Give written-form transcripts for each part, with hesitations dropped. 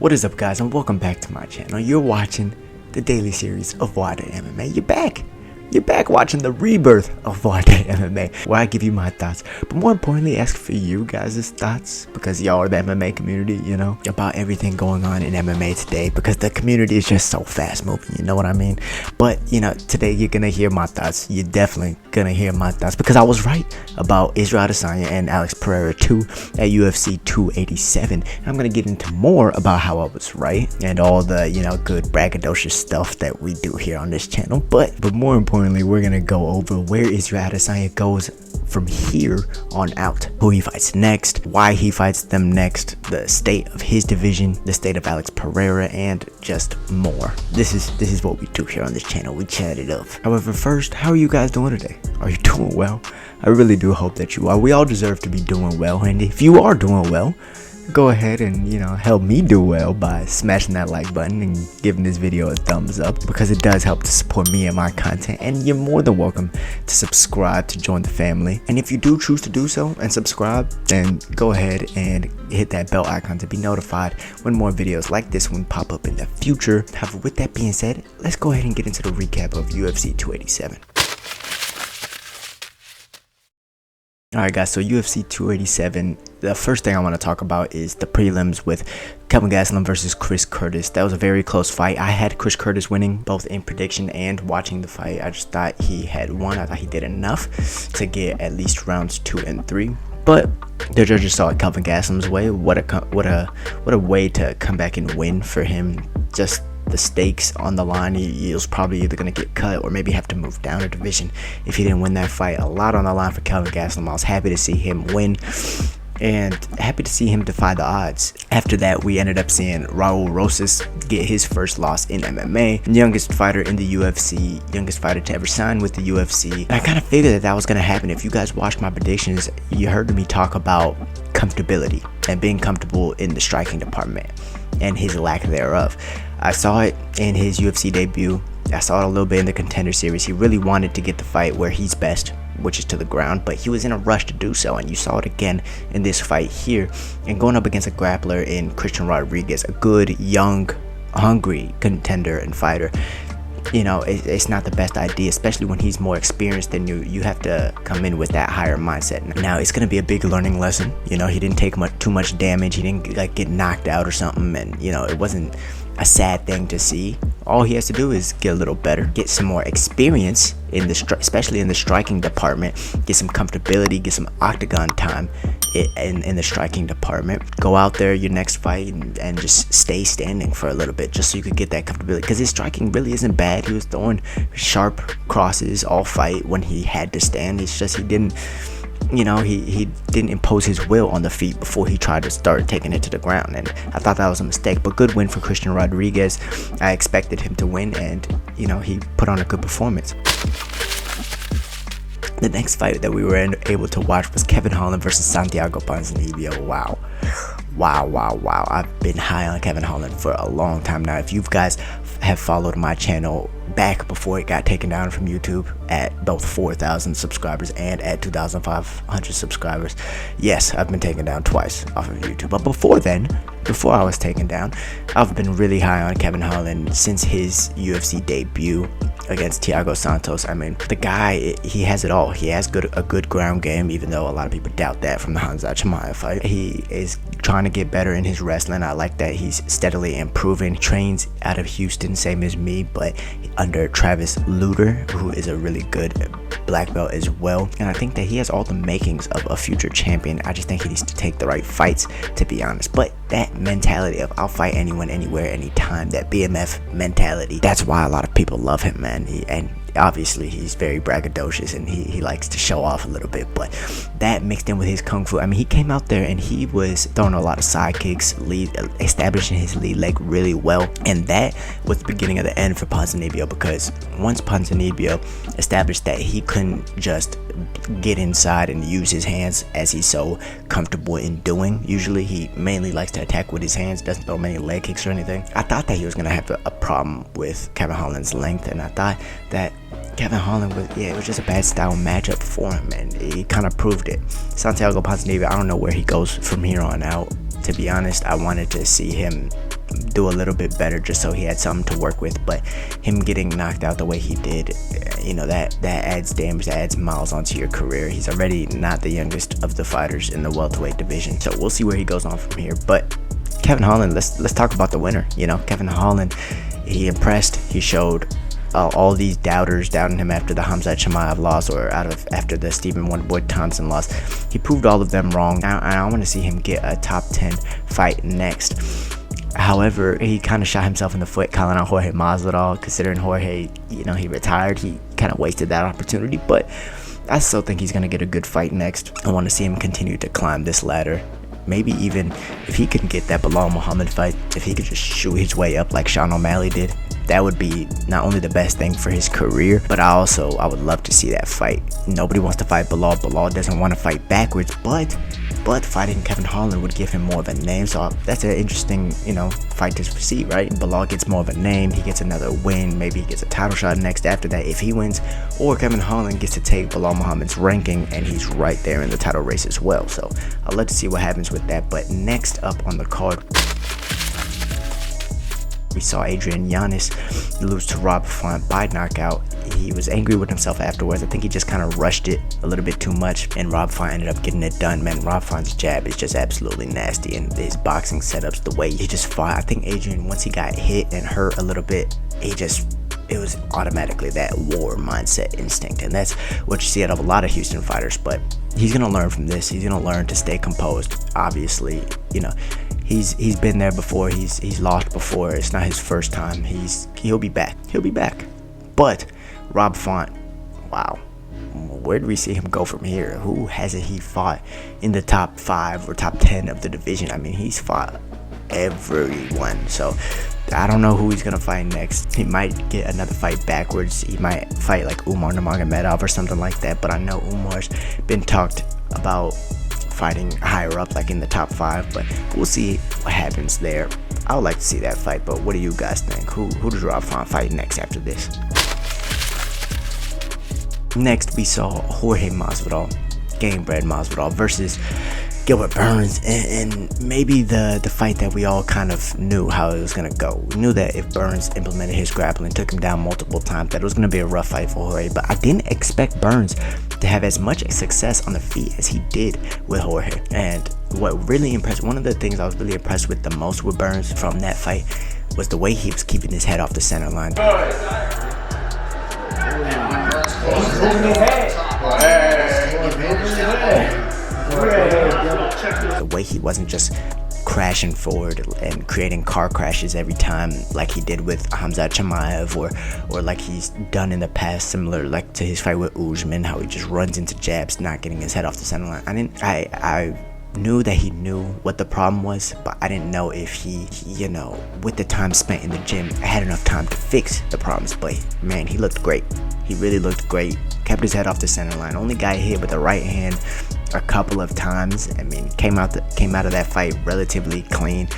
What is up, guys, and welcome back to my channel. You're watching the daily series of Nwadei MMA. You're back watching the rebirth of Nwadei MMA, where I give you my thoughts, but more importantly, ask for you guys' thoughts, because y'all are the MMA community, you know, about everything going on in MMA today, because the community is just so fast moving, you know what I mean? But, you know, today you're gonna hear my thoughts. You're definitely gonna hear my thoughts, because I was right about Israel Adesanya and Alex Pereira 2 at UFC 287. And I'm gonna get into more about how I was right, and all the, you know, good braggadocious stuff that we do here on this channel. But more importantly, we're gonna go over where Israel Adesanya goes from here on out, who he fights next, why he fights them next, the state of his division, the state of Alex Pereira, and just more. This is what we do here on this channel. We chat it up. However, first, how are you guys doing today? Are you doing well? I really do hope that you are. We all deserve to be doing well, and if you are doing well, go ahead and, you know, help me do well by smashing that like button and giving this video a thumbs up, because it does help to support me and my content. And you're more than welcome to subscribe to join the family, and if you do choose to do so and subscribe, then go ahead and hit that bell icon to be notified when more videos like this one pop up in the future. However, with that being said, let's go ahead and get into the recap of UFC 287. Alright guys, so UFC 287, the first thing I want to talk about is the prelims with Kelvin Gastelum versus Chris Curtis. That was a very close fight. I had Chris Curtis winning, both in prediction and watching the fight. I just thought he had won. I thought he did enough to get at least rounds 2 and 3. But the judges saw it Kelvin Gastelum's way. What a way to come back and win for him. Just the stakes on the line. He was probably either going to get cut or maybe have to move down a division if he didn't win that fight. A lot on the line for Kelvin Gastelum. I was happy to see him win and happy to see him defy the odds. After that, we ended up seeing Raul Rosas get his first loss in MMA. Youngest fighter in the UFC, youngest fighter to ever sign with the UFC. And I kind of figured that was going to happen. If you guys watched my predictions, you heard me talk about comfortability and being comfortable in the striking department and his lack thereof. I saw it in his UFC debut. I saw it a little bit in the Contender Series. He really wanted to get the fight where he's best, which is to the ground, but he was in a rush to do so, and you saw it again in this fight here. And going up against a grappler in Christian Rodriguez, a good, young, hungry contender and fighter, you know, it's not the best idea, especially when he's more experienced than you. You have to come in with that higher mindset. Now, it's going to be a big learning lesson. You know, he didn't take too much damage. He didn't like get knocked out or something, and, you know, it wasn't a sad thing to see. All he has to do is get a little better, get some more experience in the especially in the striking department, get some comfortability, get some octagon time in the striking department. Go out there your next fight and just stay standing for a little bit, just so you could get that comfortability, because his striking really isn't bad. He was throwing sharp crosses all fight when he had to stand. It's just he didn't, you know, he didn't impose his will on the feet before he tried to start taking it to the ground, and I thought that was a mistake. But good win for Christian Rodriguez. I expected him to win, and, you know, he put on a good performance. The next fight that we were able to watch was Kevin Holland versus Santiago Ponzinibbio. Wow. I've been high on Kevin Holland for a long time now. If you guys have followed my channel back before it got taken down from YouTube at both 4,000 subscribers and at 2,500 subscribers, yes, I've been taken down twice off of YouTube. But before then, before I was taken down, I've been really high on Kevin Holland since his UFC debut against Thiago Santos. I mean, the guy, he has it all. He has a good ground game, even though a lot of people doubt that from the JAMAHAL fight. He is trying to get better in his wrestling. I like that he's steadily improving. Trains out of Houston, same as me, but under Travis Luter, who is a really good black belt as well. And I think that he has all the makings of a future champion. I just think he needs to take the right fights, to be honest. But that mentality of I'll fight anyone, anywhere, anytime, that BMF mentality, that's why a lot of people love him, man. And obviously he's very braggadocious and he likes to show off a little bit, but that mixed in with his kung fu, I mean, he came out there and he was throwing a lot of side kicks, establishing his lead leg really well, and that was the beginning of the end for Ponzinibbio, because once Ponzinibbio established that he couldn't just get inside and use his hands as he's so comfortable in doing. Usually he mainly likes to attack with his hands, doesn't throw many leg kicks or anything. I thought that he was going to have a problem with Kevin Holland's length, and I thought that Kevin Holland was, it was just a bad style matchup for him, and he kind of proved it. Santiago Ponzinibbio, I don't know where he goes from here on out. To be honest, I wanted to see him do a little bit better just so he had something to work with. But him getting knocked out the way he did, you know, that adds damage, that adds miles onto your career. He's already not the youngest of the fighters in the welterweight division, so we'll see where he goes on from here. But Kevin Holland, let's talk about the winner. You know, Kevin Holland, he impressed. He showed all these doubters doubting him after the Khamzat Chimaev loss, or after the Stephen Wonderboy Thompson loss. He proved all of them wrong. I want to see him get a top 10 fight next. However, he kind of shot himself in the foot calling out Jorge Masvidal, considering Jorge, you know, he retired. He kind of wasted that opportunity, but I still think he's going to get a good fight next. I want to see him continue to climb this ladder. Maybe even if he could get that Bilal Muhammad fight, if he could just shoot his way up like Sean O'Malley did, that would be not only the best thing for his career, but I would love to see that fight. Nobody wants to fight Bilal. Bilal doesn't want to fight backwards, but fighting Kevin Holland would give him more of a name. So that's an interesting, you know, fight to see, right? Bilal gets more of a name. He gets another win. Maybe he gets a title shot next after that if he wins, or Kevin Holland gets to take Bilal Muhammad's ranking and he's right there in the title race as well. So I'd love to see what happens with that. But next up on the card, we saw Adrian Giannis lose to Rob Font by knockout. He was angry with himself afterwards. I think he just kind of rushed it a little bit too much, and Rob Font ended up getting it done. Man, Rob Font's jab is just absolutely nasty, and his boxing setups, the way he just fought. I think Adrian, once he got hit and hurt a little bit, it was automatically that war mindset instinct, and that's what you see out of a lot of Houston fighters. But he's gonna learn from this. He's gonna learn to stay composed. Obviously, you know, he's been there before. He's lost before. It's not his first time. He'll be back. But Rob Font, wow, where do we see him go from here? Who hasn't he fought in the top 5 or top 10 of the division? I mean, he's fought everyone. So I don't know who he's gonna fight next. He might get another fight backwards. He might fight like Umar Nurmagomedov or something like that. But I know Umar's been talked about fighting higher up, like in the top 5. But we'll see what happens there. I would like to see that fight. But what do you guys think? Who does Rob Font fight next after this? Next, we saw Jorge Masvidal, Gamebred Masvidal, versus Gilbert Burns, and maybe the fight that we all kind of knew how it was going to go. We knew that if Burns implemented his grappling, took him down multiple times, that it was going to be a rough fight for Jorge. But I didn't expect Burns to have as much success on the feet as he did with Jorge. And what really impressed, one of the things I was really impressed with the most with Burns from that fight was the way he was keeping his head off the center line. The way he wasn't just crashing forward and creating car crashes every time like he did with Khamzat Chimaev, or like he's done in the past, similar like to his fight with Usman, how he just runs into jabs, not getting his head off the center line. I knew that he knew what the problem was, but I didn't know if he, you know, with the time spent in the gym, had enough time to fix the problems. But man, he looked great. He really looked great. Kept his head off the center line. Only got hit with the right hand a couple of times. I mean, came out of that fight relatively clean.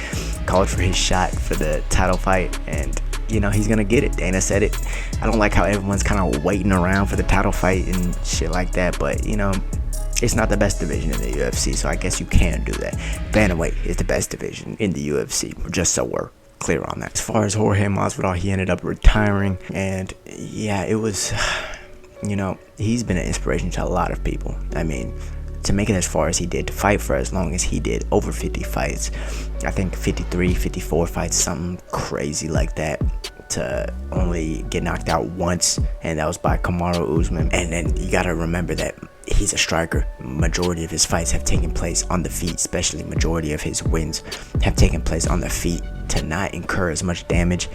Called for his shot for the title fight, and you know, he's gonna get it. Dana said it. I don't like how everyone's kind of waiting around for the title fight and shit like that, but you know, it's not the best division in the UFC, so I guess you can do that. Bantamweight is the best division in the UFC, just so we're clear on that. As far as Jorge Masvidal, he ended up retiring, and yeah, it was, you know, he's been an inspiration to a lot of people. I mean, to make it as far as he did, to fight for as long as he did, over 50 fights, I think 53, 54 fights, something crazy like that, to only get knocked out once, and that was by Kamaru Usman. And then you gotta remember that he's a striker. Majority of his fights have taken place on the feet, especially majority of his wins have taken place on the feet, to not incur as much damage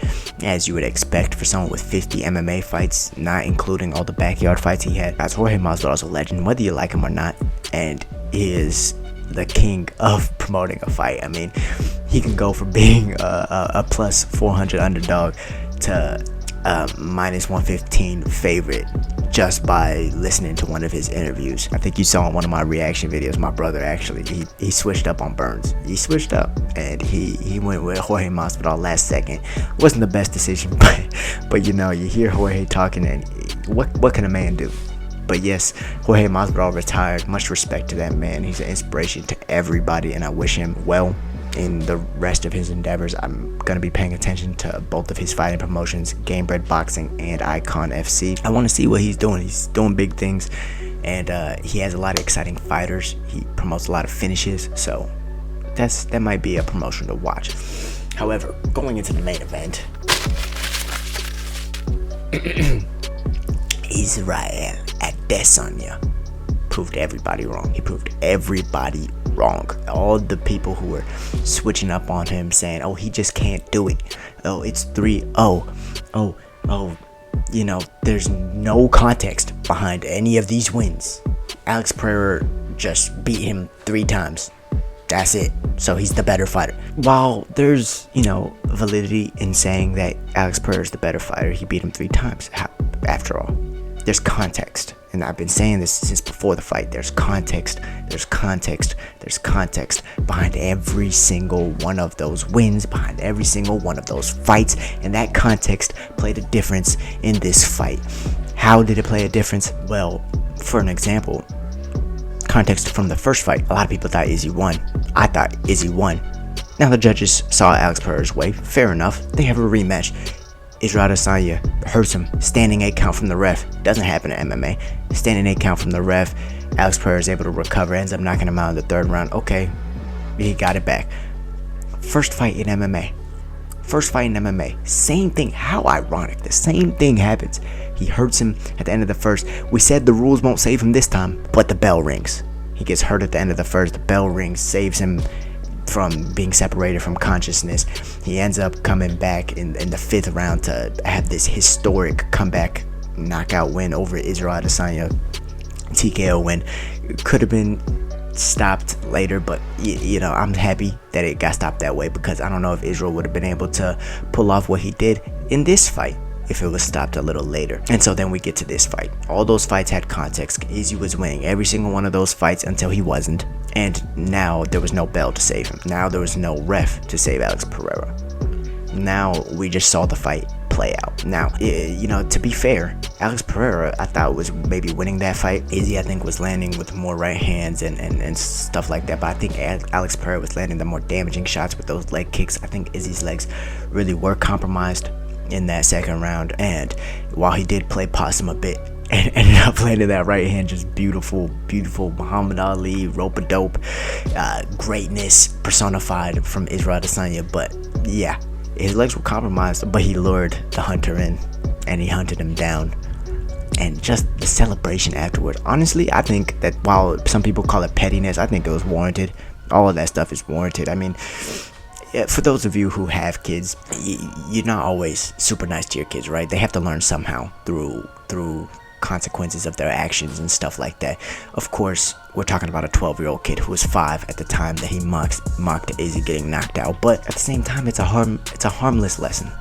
as you would expect for someone with 50 MMA fights, not including all the backyard fights he had. As Jorge Masvidal is a legend, whether you like him or not, and he is the king of promoting a fight. I mean, he can go from being a plus 400 underdog to minus 115 favorite just by listening to one of his interviews. I think you saw in one of my reaction videos, my brother actually, he switched up on Burns. He switched up and he went with Jorge Masvidal last second. Wasn't the best decision, but you know, you hear Jorge talking, and what can a man do? But yes, Jorge Masvidal retired. Much respect to that man. He's an inspiration to everybody, and I wish him well in the rest of his endeavors. I'm going to be paying attention to both of his fighting promotions, Gamebred Boxing and Icon FC. I want to see what he's doing. He's doing big things, and he has a lot of exciting fighters. He promotes a lot of finishes, so that might be a promotion to watch. However, going into the main event, Israel Adesanya proved everybody wrong. He proved everybody wrong. All the people who were switching up on him, saying, oh, he just can't do it. Oh, it's 3-0. Oh, you know, there's no context behind any of these wins. Alex Pereira just beat him 3 times. That's it. So he's the better fighter. While there's, you know, validity in saying that Alex Pereira is the better fighter, he beat him 3 times. After all, there's context. And I've been saying this since before the fight. There's context behind every single one of those wins, behind every single one of those fights. And that context played a difference in this fight. How did it play a difference? Well, for an example, context from the first fight. A lot of people thought Izzy won. I thought Izzy won. Now the judges saw Alex Pereira's way. Fair enough. They have a rematch. Israel Adesanya hurts him. Standing 8 count from the ref. Doesn't happen in MMA. Standing 8 count from the ref. Alex Pereira is able to recover. Ends up knocking him out in the 3rd round. Okay, he got it back. First fight in MMA. Same thing. How ironic. The same thing happens. He hurts him at the end of the first. We said the rules won't save him this time, but the bell rings. He gets hurt at the end of the first. The bell rings, saves him from being separated from consciousness. He ends up coming back in the 5th round to have this historic comeback knockout win over Israel Adesanya. TKO win. Could have been stopped later, but you know, I'm happy that it got stopped that way, because I don't know if Israel would have been able to pull off what he did in this fight if it was stopped a little later. And so then we get to this fight. All those fights had context. Izzy was winning every single one of those fights until he wasn't. And now there was no bell to save him. Now there was no ref to save Alex Pereira. Now we just saw the fight play out. Now, you know, to be fair, Alex Pereira, I thought, was maybe winning that fight. Izzy, I think, was landing with more right hands and stuff like that. But I think Alex Pereira was landing the more damaging shots with those leg kicks. I think Izzy's legs really were compromised in that 2nd round, and while he did play possum a bit and ended up landing that right hand, just beautiful Muhammad Ali rope-a-dope greatness personified from Israel Adesanya. But yeah, his legs were compromised, but he lured the hunter in and he hunted him down. And just the celebration afterward, honestly, I think that while some people call it pettiness, I think it was warranted. All of that stuff is warranted. I mean, for those of you who have kids, you're not always super nice to your kids, right? They have to learn somehow through consequences of their actions and stuff like that. Of course, we're talking about a 12-year-old kid who was 5 at the time that he mocked Izzy getting knocked out. But at the same time, it's a harmless lesson.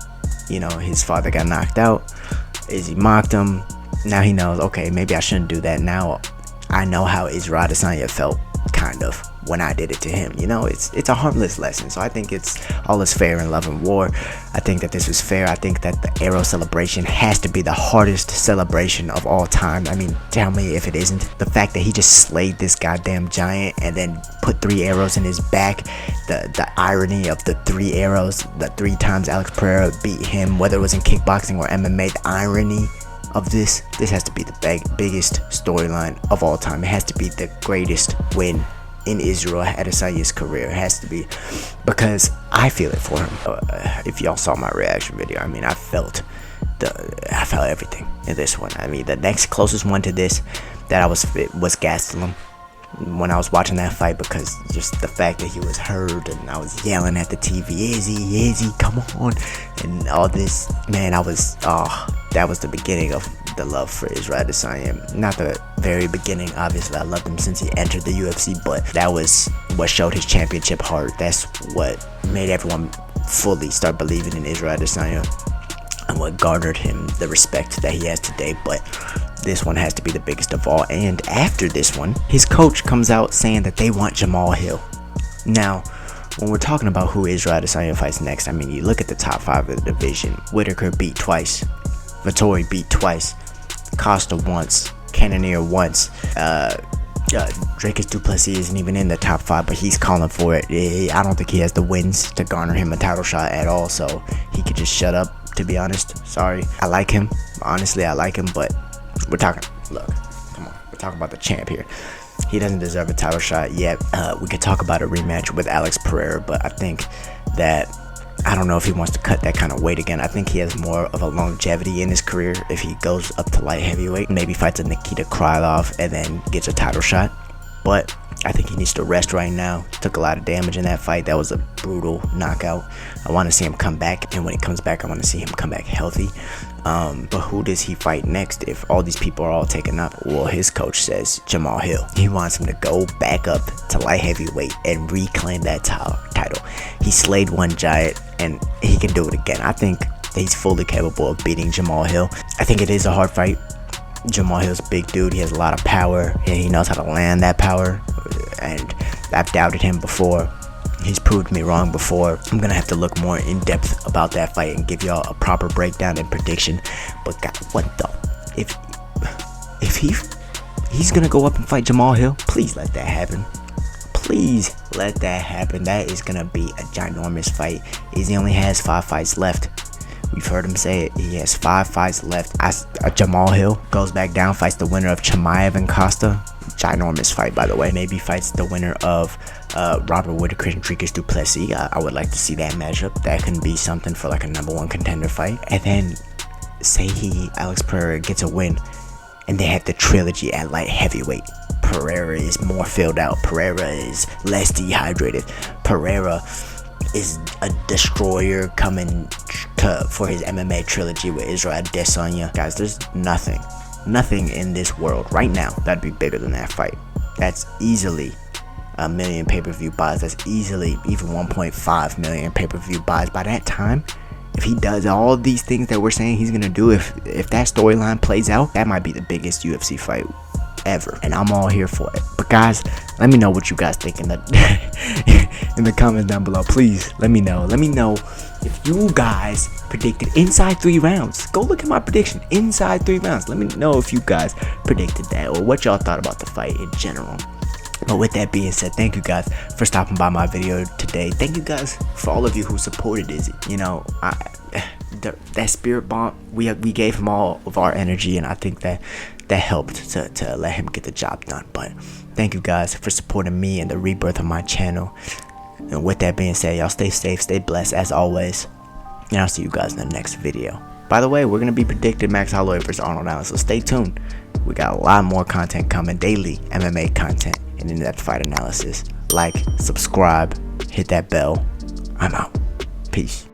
You know, his father got knocked out. Izzy mocked him. Now he knows, okay, maybe I shouldn't do that. Now I know how Israel Adesanya felt, kind of, when I did it to him. You know, it's a harmless lesson. So I think it's all is fair in love and war. I think that this was fair. I think that the arrow celebration has to be the hardest celebration of all time. I mean, tell me if it isn't. The fact that he just slayed this goddamn giant and then put 3 arrows in his back, the irony of the 3 arrows, the 3 times Alex Pereira beat him, whether it was in kickboxing or MMA, the irony of this has to be the biggest storyline of all time. It has to be the greatest win in Israel Adesanya's career. It has to be, because I feel it for him. If y'all saw my reaction video, I mean, I felt everything in this one. I mean, the next closest one to this that I was Gastelum when I was watching that fight, because just the fact that he was hurt and I was yelling at the TV, Izzy, come on, and all this, man, that was the beginning of the love for Israel Adesanya. Not the very beginning, obviously. I loved him since he entered the UFC, but that was what showed his championship heart. That's what made everyone fully start believing in Israel Adesanya and what garnered him the respect that he has today. But this one has to be the biggest of all. And after this one, his coach comes out saying that they want Jamal Hill. Now, when we're talking about who Israel Adesanya fights next, I mean, you look at the top 5 of the division. Whitaker beat twice. Vettori beat twice. Costa once. Cannonier once. Dricus du Plessis isn't even in the top 5, but he's calling for it. I don't think he has the wins to garner him a title shot at all, so he could just shut up, to be honest. Sorry. I like him. Honestly, I like him, but we're talking, look, come on. We're talking about the champ here. He doesn't deserve a title shot yet. We could talk about a rematch with Alex Pereira, but I think that I don't know if he wants to cut that kind of weight again. I think he has more of a longevity in his career if he goes up to light heavyweight. Maybe fights a Nikita Krylov and then gets a title shot. But I think he needs to rest right now. He took a lot of damage in that fight. That was a brutal knockout. I want to see him come back, and when he comes back, I want to see him come back healthy. But who does he fight next if all these people are all taken up? Well, his coach says Jamal Hill. He wants him to go back up to light heavyweight and reclaim that title. He slayed one giant, and he can do it again. I think that he's fully capable of beating Jamal Hill. I think it is a hard fight. Jamal Hill's a big dude. He has a lot of power, and he knows how to land that power. And I've doubted him before. He's proved me wrong before. I'm gonna have to look more in depth about that fight and give y'all a proper breakdown and prediction. But God, what the? If he's gonna go up and fight Jamal Hill, please let that happen. Please let that happen. That is gonna be a ginormous fight. He only has 5 fights left. We've heard him say it. He has 5 fights left. Jamal Hill goes back down, fights the winner of Chimaev and Costa. Ginormous fight, by the way. Maybe fights the winner of Robert Whittaker and Dricus du Plessis. I would like to see that matchup. That can be something for like a #1 contender fight. And then say Alex Pereira gets a win, and they have the trilogy at light heavyweight. Pereira is more filled out. Pereira is less dehydrated. Pereira is a destroyer coming for his MMA trilogy with Israel Adesanya. Guys, there's nothing in this world right now that'd be bigger than that fight. That's easily a million pay-per-view buys. That's easily even 1.5 million pay-per-view buys. By that time, if he does all of these things that we're saying he's gonna do, if that storyline plays out, that might be the biggest UFC fight ever, and I'm all here for it. But guys, let me know what you guys think in the comments down below. Please let me know if you guys predicted inside 3 rounds. Go look at my prediction, inside 3 rounds. Let me know if you guys predicted that, or what y'all thought about the fight in general. But with that being said, thank you guys for stopping by my video today. Thank you guys for all of you who supported Izzy. You know, that spirit bomb, we gave him all of our energy, and I think that helped to let him get the job done. But thank you guys for supporting me and the rebirth of my channel. And with that being said, y'all stay safe, stay blessed as always, and I'll see you guys in the next video. By the way, we're going to be predicting Max Holloway versus Arnold Allen, so stay tuned. We got a lot more content coming, daily MMA content and in-depth fight analysis. Like, subscribe, hit that bell. I'm out. Peace.